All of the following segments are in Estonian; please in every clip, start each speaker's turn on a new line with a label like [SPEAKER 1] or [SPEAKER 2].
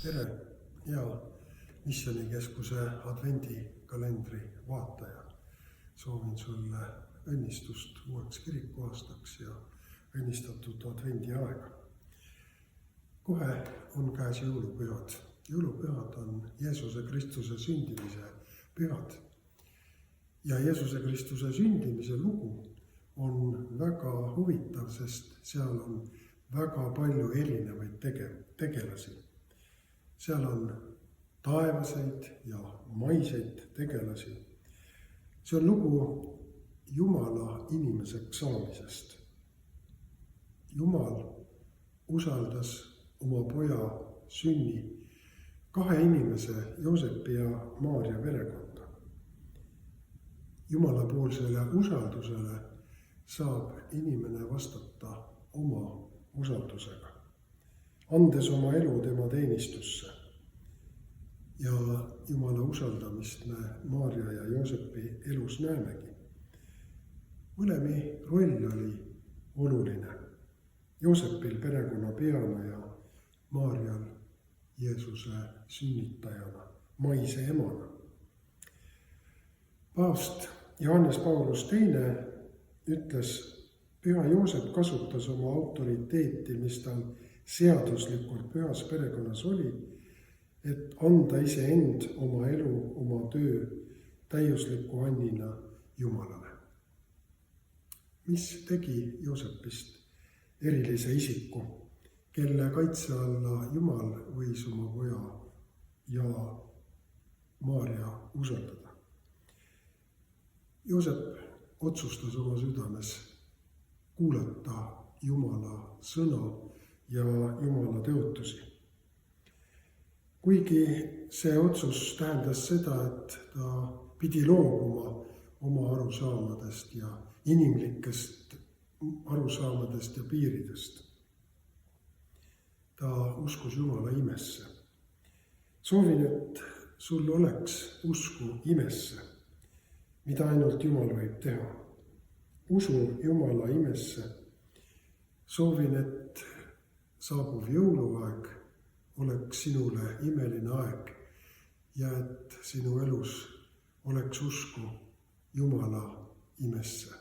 [SPEAKER 1] Tere, hea Missioonikeskuse advendikalendri vaataja. Soovin sulle õnnistust uueks kirikuaastaks ja õnnistatud advendiaega. Kohe on käes jõulupühad. Jõulupühad on Jeesuse Kristuse sündimise pühad. Ja Jeesuse Kristuse sündimise lugu on väga huvitav, sest seal on väga palju erinevaid tegelasi. Seal on taevaseid ja maiseid tegelasi. See on lugu Jumala inimeseks saamisest. Jumal usaldas oma poja sünni kahe inimese, Joosepi ja Maaria perekonda. Jumalapoolsele usaldusele saab inimene vastata oma usaldusega, andes oma elu tema teenistusse. Ja Jumala usaldamist me Maaria ja Joosepi elus näemegi. Mõlemi roll oli oluline. Joosepil perekonna peana ja Maarial Jeesuse sünnitajana, maise emana. Paavst Johannes Paulus II ütles, püha Joosep kasutas oma autoriteeti, mis tal seaduslikult pühas perekonnas oli, et anda iseend, oma elu, oma töö täiusliku annina Jumalale. Mis tegi Joosepist erilise isiku, kelle kaitse alla Jumal võis oma poja ja Maaria usaldada? Joosep otsustas oma südames kuulata Jumala sõna ja Jumala tõotusi. Kuigi see otsus tähendas seda, et ta pidi loobuma oma arusaamadest ja inimlikest arusaamadest ja piiridest. Ta uskus Jumala imesse. Soovin, et sul oleks usku imesse, mida ainult Jumal võib teha. Usu Jumala imesse. Soovin, et saabuv jõuluaeg oleks sinule imeline aeg ja et sinu elus oleks usku Jumala imesse.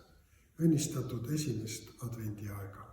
[SPEAKER 1] Õnnistatud esimest advendiaega.